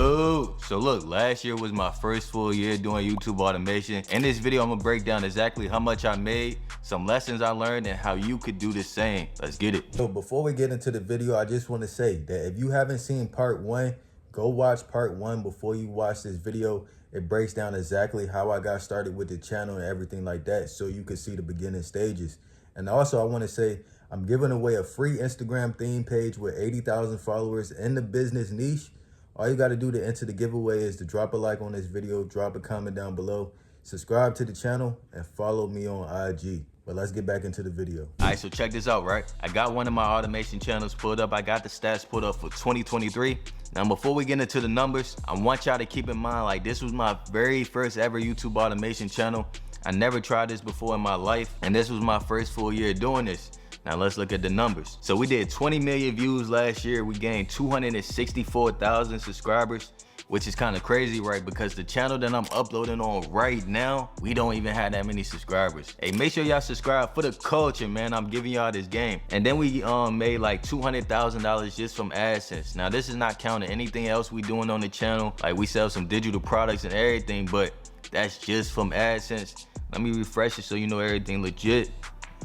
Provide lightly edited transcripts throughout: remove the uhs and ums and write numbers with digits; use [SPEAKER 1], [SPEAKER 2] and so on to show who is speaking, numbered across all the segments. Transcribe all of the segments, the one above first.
[SPEAKER 1] Yo, so look, last year was my first full year doing YouTube automation. In this video, I'm gonna break down exactly how much I made, some lessons I learned, and how you could do the same. Let's get it.
[SPEAKER 2] So before we get into the video, I just want to say that if you haven't seen part 1, go watch part 1 before you watch this video. It breaks down exactly how I got started with the channel and everything like that, so you can see the beginning stages. And also I want to say I'm giving away a free Instagram theme page with 80,000 followers in the business niche. All you got to do to enter the giveaway is to drop a like on this video, drop a comment down below, subscribe to the channel, and follow me on IG. But let's get back into the video.
[SPEAKER 1] All right, so check this out, right? I got one of my automation channels pulled up. I got the stats pulled up for 2023. Now, before we get into the numbers, I want y'all to keep in mind, like, this was my very first ever YouTube automation channel. I never tried this before in my life, and this was my first full year doing this. Now let's look at the numbers. So we did 20 million views last year. We gained 264,000 subscribers, which is kind of crazy, right? Because the channel that I'm uploading on right now, we don't even have that many subscribers. Hey, make sure y'all subscribe for the culture, man. I'm giving y'all this game. And then we made like $200,000 just from AdSense. Now this is not counting anything else we doing on the channel. Like, we sell some digital products and everything, but that's just from AdSense. Let me refresh it so you know everything legit.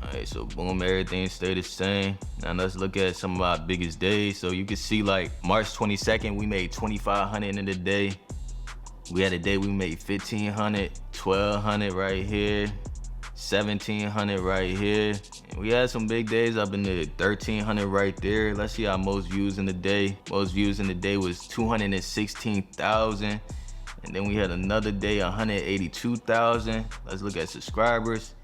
[SPEAKER 1] All right, so boom, everything stayed the same. Now let's look at some of our biggest days. So you can see, like, March 22nd, we made 2,500 in the day. We had a day we made 1,500, 1,200 right here, 1,700 right here. And we had some big days up in the 1,300 right there. Let's see our most views in the day. Most views in the day was 216,000. And then we had another day, 182,000. Let's look at subscribers.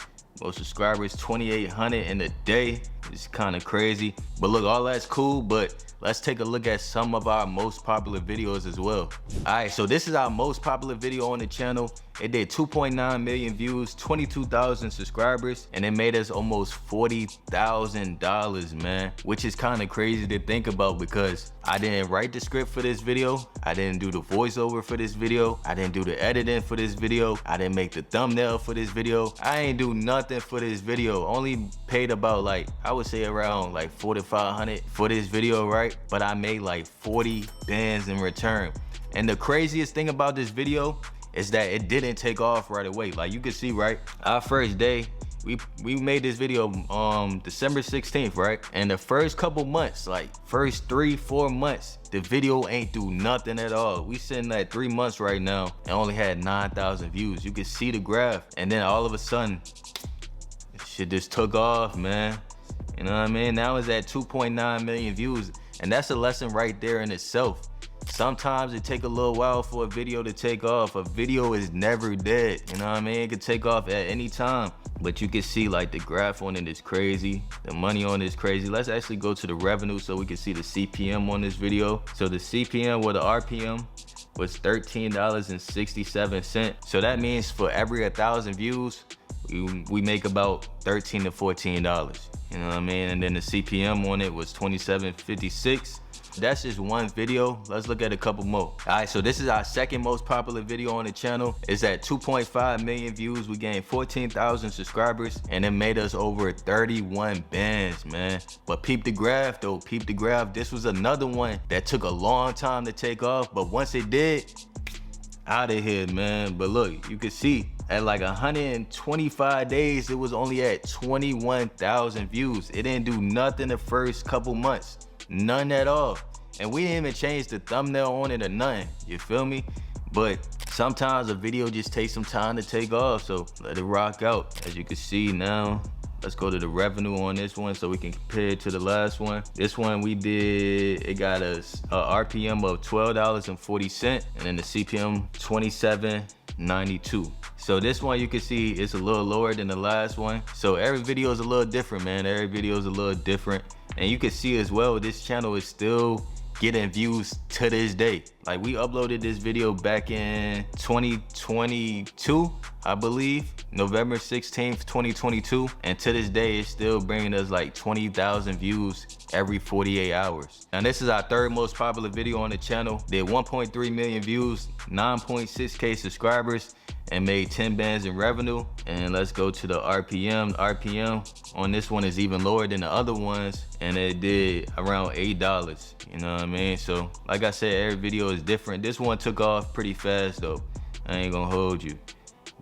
[SPEAKER 1] Most subscribers, 2,800 in a day. It's kind of crazy. But look, all that's cool, but let's take a look at some of our most popular videos as well. All right, so this is our most popular video on the channel. It did 2.9 million views, 22,000 subscribers, and it made us almost $40,000, man, which is kind of crazy to think about because I didn't write the script for this video. I didn't do the voiceover for this video. I didn't do the editing for this video. I didn't make the thumbnail for this video. I ain't do nothing for this video. Only paid about, like, I would say around like $4,500 for this video, right? But I made like 40 bands in return. And the craziest thing about this video is that it didn't take off right away. Like, you can see, right? Our first day, we made this video December 16th, right? And the first couple months, like first 3-4 months, the video ain't do nothing at all. We sitting at 3 months right now and only had 9,000 views. You can see the graph. And then all of a sudden, shit just took off, man. You know what I mean? Now it's at 2.9 million views. And that's a lesson right there in itself. Sometimes it take a little while for a video to take off. A video is never dead, you know what I mean? It could take off at any time. But you can see, like, the graph on it is crazy. The money on it is crazy. Let's actually go to the revenue so we can see the CPM on this video. So the CPM or the RPM was $13.67. So that means for every 1,000 views, we make about $13 to $14. You know what I mean? And then the CPM on it was 27.56. That's just one video. Let's look at a couple more. All right, so this is our second most popular video on the channel. It's at 2.5 million views. We gained 14,000 subscribers, and it made us over 31 bands, man. But peep the graph, though. Peep the graph. This was another one that took a long time to take off, but once it did, out of here, man. But look, you can see at like 125 days, it was only at 21,000 views. It didn't do nothing the first couple months. None at all. And we didn't even change the thumbnail on it or nothing. You feel me? But sometimes a video just takes some time to take off, so let it rock out. As you can see now, let's go to the revenue on this one so we can compare it to the last one. This one we did, it got us a RPM of $12.40, and then the CPM 27.92. So this one, you can see it's a little lower than the last one. So every video is a little different, man. Every video is a little different. And you can see as well, this channel is still getting views to this day. Like, we uploaded this video back in 2022, I believe, November 16th, 2022. And to this day, it's still bringing us like 20,000 views every 48 hours. And this is our third most popular video on the channel. Did 1.3 million views, 9.6K subscribers, and made 10 bands in revenue. And let's go to the RPM. RPM on this one is even lower than the other ones, and it did around $8. You know what I mean? So like I said, every video is different. This one took off pretty fast though. I ain't gonna hold you.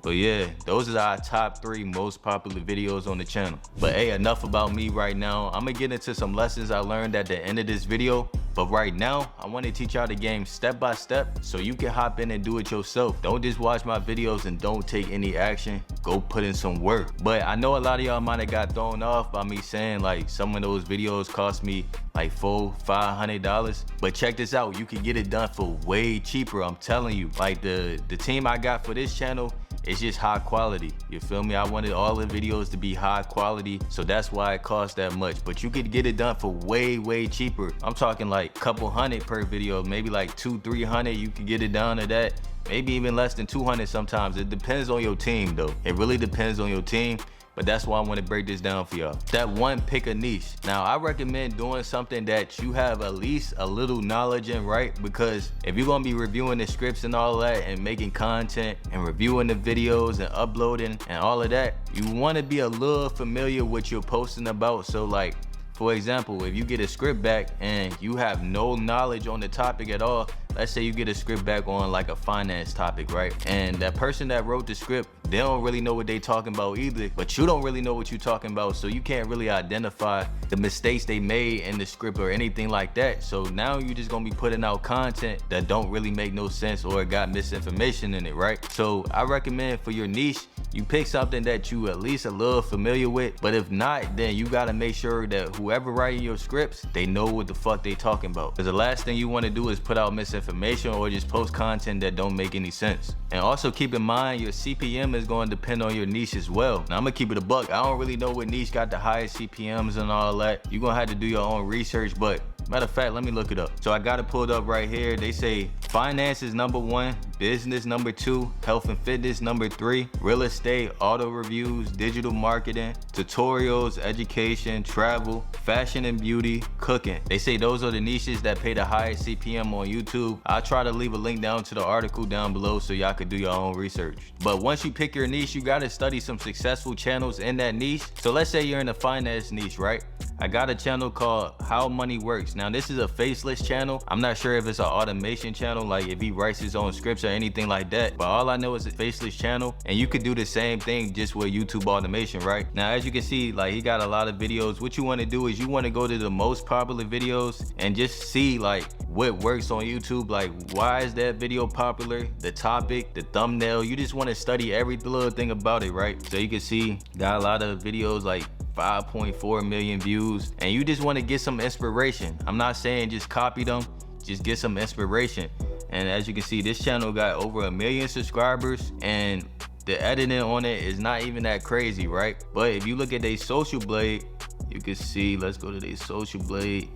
[SPEAKER 1] But yeah, those are our top 3 most popular videos on the channel. But hey, enough about me right now. I'm gonna get into some lessons I learned at the end of this video. But right now, I want to teach y'all the game step by step so you can hop in and do it yourself. Don't just watch my videos and don't take any action. Go put in some work. But I know a lot of y'all might have got thrown off by me saying like some of those videos cost me like $400-500. But check this out, you can get it done for way cheaper. I'm telling you, like the team I got for this channel, it's just high quality. You feel me? I wanted all the videos to be high quality, so that's why it costs that much. But you could get it done for way cheaper. I'm talking like couple hundred per video, maybe like 200-300. You can get it down to that, maybe even less than 200 sometimes. It depends on your team though. It really depends on your team. But that's why I want to break this down for y'all. Step 1, pick a niche. Now, I recommend doing something that you have at least a little knowledge in, right? Because if you're gonna be reviewing the scripts and all that and making content and reviewing the videos and uploading and all of that, you want to be a little familiar with what you're posting about. So like, for example, if you get a script back and you have no knowledge on the topic at all, let's say you get a script back on like a finance topic, right? And that person that wrote the script, they don't really know what they talking about either, but you don't really know what you're talking about, so you can't really identify the mistakes they made in the script or anything like that. So now you're just gonna be putting out content that don't really make no sense or got misinformation in it, right? So I recommend for your niche, you pick something that you at least a little familiar with, but if not, then you gotta make sure that whoever writing your scripts, they know what the fuck they talking about. Because the last thing you wanna do is put out misinformation or just post content that don't make any sense. And also keep in mind, your CPM is going to depend on your niche as well. Now I'm gonna keep it a buck. I don't really know what niche got the highest CPMs and all that. You're gonna have to do your own research, but matter of fact, let me look it up. So I got it pulled up right here. They say finance is number 1, business number 2, health and fitness number 3, real estate, auto reviews, digital marketing, tutorials, education, travel, fashion and beauty, cooking. They say those are the niches that pay the highest CPM on YouTube. I'll try to leave a link down to the article down below so y'all could do your own research. But once you pick your niche, you gotta study some successful channels in that niche. So let's say you're in the finance niche, right? I got a channel called How Money Works. Now this is a faceless channel. I'm not sure if it's an automation channel, like if he writes his own scripts or anything like that, but all I know is a faceless channel, and you could do the same thing just with YouTube automation, right? Now as you can see, like he got a lot of videos. What you want to do is you want to go to the most popular videos and just see like what works on YouTube, like why is that video popular, the topic, the thumbnail. You just want to study every little thing about it, right? So you can see got a lot of videos like 5.4 million views, and you just want to get some inspiration. I'm not saying just copy them, just get some inspiration. And as you can see, this channel got over 1 million subscribers, and the editing on it is not even that crazy, right? But if you look at their social blade, you can see, let's go to their social blade.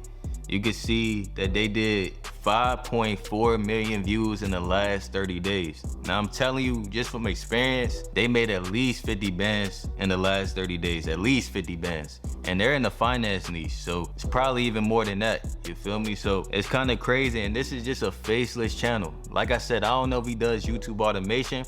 [SPEAKER 1] You can see that they did 5.4 million views in the last 30 days. Now I'm telling you, just from experience, they made at least 50 bands in the last 30 days, at least 50 bands. And they're in the finance niche, so it's probably even more than that, you feel me? So it's kind of crazy, and this is just a faceless channel. Like I said, I don't know if he does YouTube automation,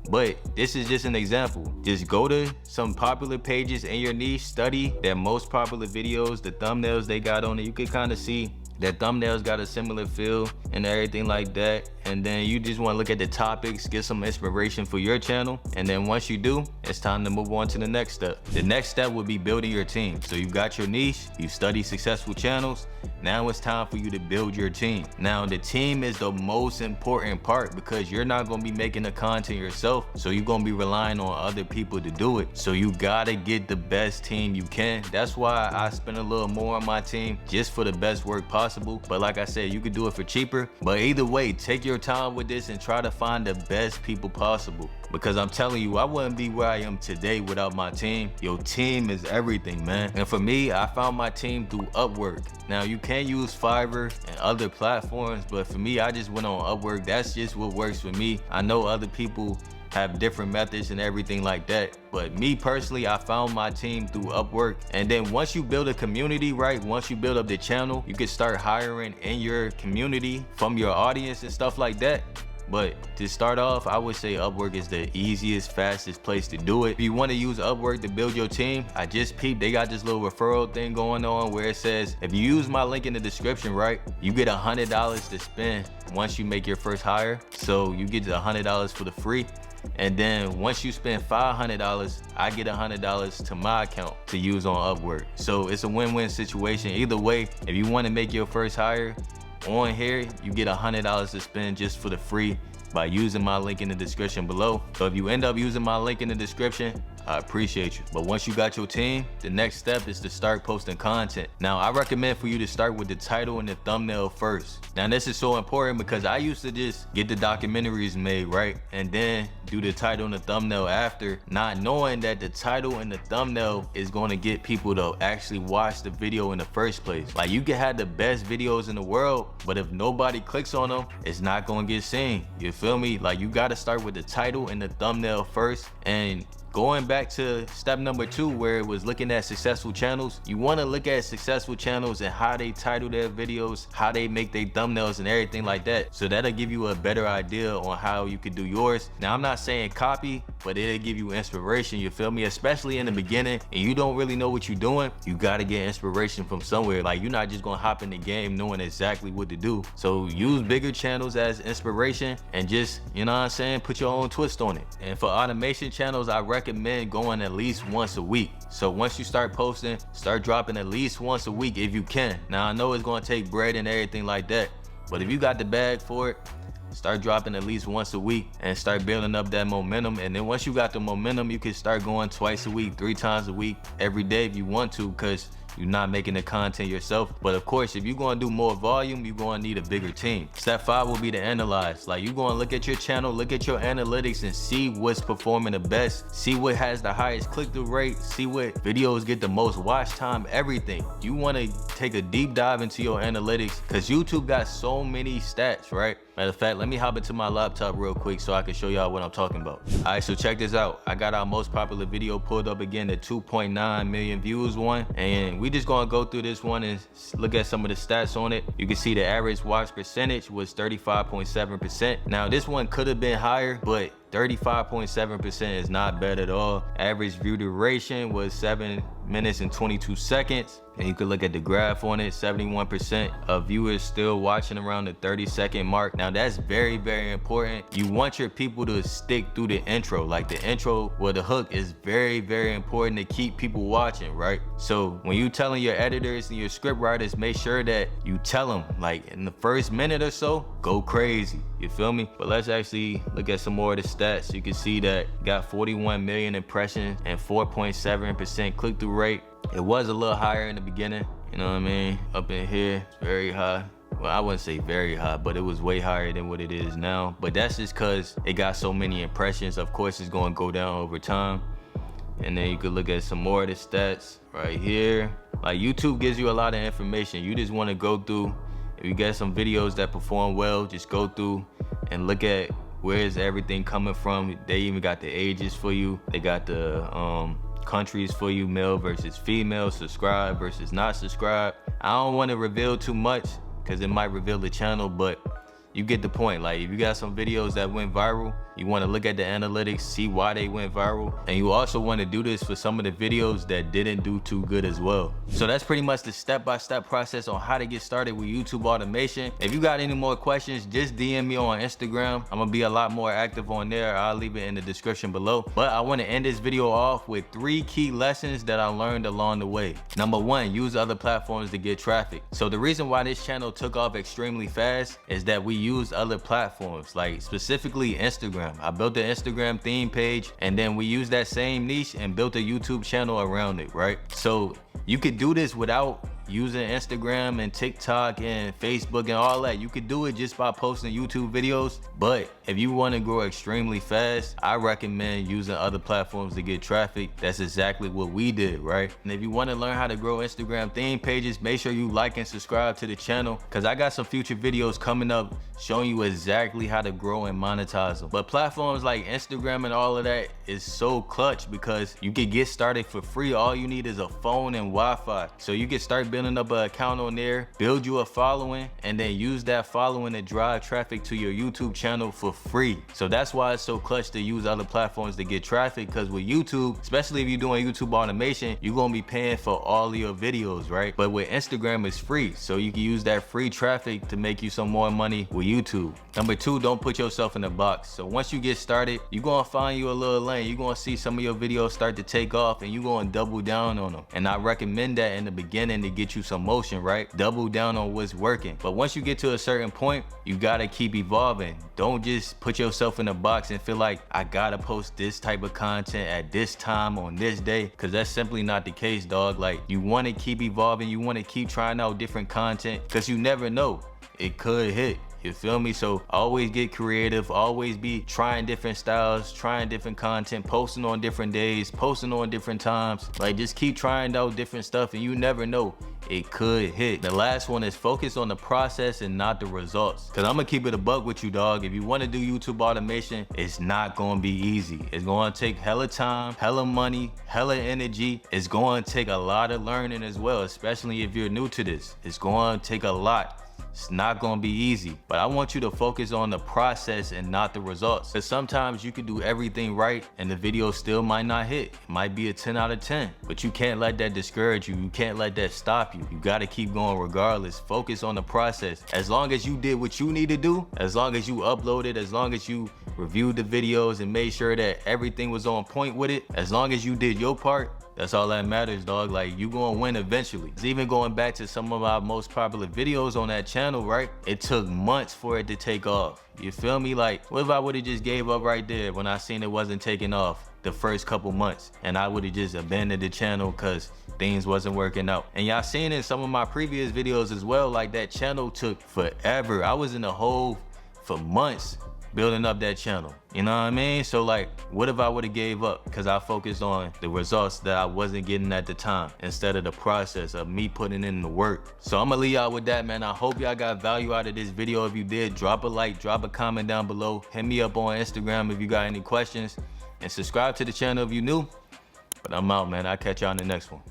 [SPEAKER 1] but this is just an example. Just go to some popular pages in your niche, study their most popular videos, the thumbnails they got on it. You can kind of see that thumbnails got a similar feel and everything like that. And then you just want to look at the topics, get some inspiration for your channel. And then once you do, it's time to move on to the next step. The next step would be building your team. So you've got your niche, you've studied successful channels. Now it's time for you to build your team. Now the team is the most important part, because you're not gonna be making the content yourself. So you're gonna be relying on other people to do it. So you gotta get the best team you can. That's why I spend a little more on my team, just for the best work possible. But like I said, you could do it for cheaper. But either way, take your time with this and try to find the best people possible. Because I'm telling you, I wouldn't be where I am today without my team. Your team is everything, man. And for me, I found my team through Upwork. Now you can use Fiverr and other platforms, but for me, I just went on Upwork. That's just what works for me. I know other people have different methods and everything like that, but me personally, I found my team through Upwork. And then once you build a community, right, once you build up the channel, you can start hiring in your community from your audience and stuff like that. But to start off, I would say Upwork is the easiest, fastest place to do it. If you want to use Upwork to build your team, I just peeped, they got this little referral thing going on where it says, if you use my link in the description, right, you get $100 to spend once you make your first hire. So you get $100 for the free. And then once you spend $500, I get $100 to my account to use on Upwork. So it's a win-win situation. Either way, if you want to make your first hire on here, you get $100 to spend just for the free by using my link in the description below. So if you end up using my link in the description, I appreciate you. But once you got your team, the next step is to start posting content. Now, I recommend for you to start with the title and the thumbnail first. Now, this is so important because I used to just get the documentaries made, right? And then do the title and the thumbnail after, not knowing that the title and the thumbnail is going to get people to actually watch the video in the first place. Like, you can have the best videos in the world, but if nobody clicks on them, it's not going to get seen. You feel me? Like, you got to start with the title and the thumbnail first. And going back to step number 2, where it was looking at successful channels, you want to look at successful channels and how they title their videos, how they make their thumbnails and everything like that. So that'll give you a better idea on how you could do yours. Now, I'm not saying copy, but it'll give you inspiration, you feel me? Especially in the beginning and you don't really know what you're doing, you got to get inspiration from somewhere. Like, you're not just going to hop in the game knowing exactly what to do. So use bigger channels as inspiration and just, you know what I'm saying, put your own twist on it. And for automation channels, I recommend going at least once a week. So once you start posting, start dropping at least once a week if you can. Now, I know it's going to take bread and everything like that, but if you got the bag for it, start dropping at least once a week and start building up that momentum. And then once you got the momentum, you can start going twice a week, 3 times a week, every day if you want to, because you're not making the content yourself. But of course, if you're going to do more volume, you're going to need a bigger team. Step 5 will be to analyze. Like, you're going to look at your channel, look at your analytics and see what's performing the best, see what has the highest click-through rate, see what videos get the most watch time, everything. You want to take a deep dive into your analytics because YouTube got so many stats, right? Matter of fact, let me hop into my laptop real quick so I can show y'all what I'm talking about. All right, so check this out. I got our most popular video pulled up again, the 2.9 million views one. And we just gonna go through this one and look at some of the stats on it. You can see the average watch percentage was 35.7%. Now, this one could have been higher, but 35.7% is not bad at all. Average view duration was 7 minutes and 22 seconds. And you can look at the graph on it, 71% of viewers still watching around the 30-second mark. Now, that's very, very important. You want your people to stick through the intro. Like, the intro, well, the hook is very, very important to keep people watching, right? So when you telling your editors and your script writers, make sure that you tell them, like, in the first minute or so, go crazy. You feel me? But let's actually look at some more of the stats. You can see that got 41 million impressions and 4.7% click-through rate. It was a little higher in the beginning, you know what I mean? Up in here, very high. Well, I wouldn't say very high, but it was way higher than what it is now. But that's just because it got so many impressions. Of course, it's going to go down over time. And then you could look at some more of the stats right here. Like, YouTube gives you a lot of information. You just want to go through. If you get some videos that perform well, just go through and look at where is everything coming from. They even got the ages for you. They got the countries for you, male versus female, subscribe versus not subscribe. I don't want to reveal too much because it might reveal the channel, but you get the point. Like, if you got some videos that went viral, you want to look at the analytics, see why they went viral. And you also want to do this for some of the videos that didn't do too good as well. So that's pretty much the step-by-step process on how to get started with YouTube automation. If you got any more questions, just DM me on Instagram. I'm gonna be a lot more active on there. I'll leave it in the description below. But I want to end this video off with 3 key lessons that I learned along the way. Number 1, use other platforms to get traffic. So the reason why this channel took off extremely fast is that we used other platforms, like specifically Instagram. I built the Instagram theme page, and then we used that same niche and built a YouTube channel around it, right? So you could do this without using Instagram and TikTok and Facebook and all that. You could do it just by posting YouTube videos. But if you want to grow extremely fast, I recommend using other platforms to get traffic. That's exactly what we did, right? And if you want to learn how to grow Instagram theme pages, make sure you like and subscribe to the channel, because I got some future videos coming up showing you exactly how to grow and monetize them. But platforms like Instagram and all of that is so clutch because you can get started for free. All you need is a phone and Wi-Fi. So you can start building building up an account on there, build you a following, and then use that following to drive traffic to your YouTube channel for free. So that's why it's so clutch to use other platforms to get traffic, because with YouTube, especially if you're doing YouTube automation, you're gonna be paying for all of your videos, right? But with Instagram, it's free. So you can use that free traffic to make you some more money with YouTube. Number 2, don't put yourself in a box. So once you get started, you're gonna find you a little lane. You're gonna see some of your videos start to take off and you're gonna double down on them. And I recommend that in the beginning to get you some motion, right? Double down on what's working. But once you get to a certain point, you gotta keep evolving. Don't just put yourself in a box and feel like I gotta post this type of content at this time on this day, because that's simply not the case, dog. Like, you want to keep evolving, you want to keep trying out different content, because you never know, it could hit. You feel me? So always get creative, always be trying different styles, trying different content, posting on different days, posting on different times. Like, just keep trying out different stuff and you never know, it could hit. The last one is focus on the process and not the results. Cause I'm gonna keep it a buck with you, dog. If you wanna do YouTube automation, it's not gonna be easy. It's gonna take hella time, hella money, hella energy. It's gonna take a lot of learning as well, especially if you're new to this. It's gonna take a lot. It's not gonna be easy, but I want you to focus on the process and not the results. Because sometimes you can do everything right and the video still might not hit. It might be a 10 out of 10, but you can't let that discourage you. You can't let that stop you. You gotta keep going regardless. Focus on the process. As long as you did what you need to do, as long as you uploaded, as long as you reviewed the videos and made sure that everything was on point with it, as long as you did your part, that's all that matters, dog. Like, you gonna win eventually. It's even going back to some of our most popular videos on that channel, right? It took months for it to take off. You feel me? Like, what if I would've just gave up right there when I seen it wasn't taking off the first couple months, and I would've just abandoned the channel because things wasn't working out? And y'all seen in some of my previous videos as well, like, that channel took forever. I was in a hole for months building up that channel, you know what I mean? So like, what if I would have gave up because I focused on the results that I wasn't getting at the time instead of the process of me putting in the work? So I'm gonna leave y'all with that, man. I hope y'all got value out of this video. If you did, drop a like, drop a comment down below, hit me up on Instagram if you got any questions, and subscribe to the channel if you new. But I'm out, man. I'll catch y'all in the next one.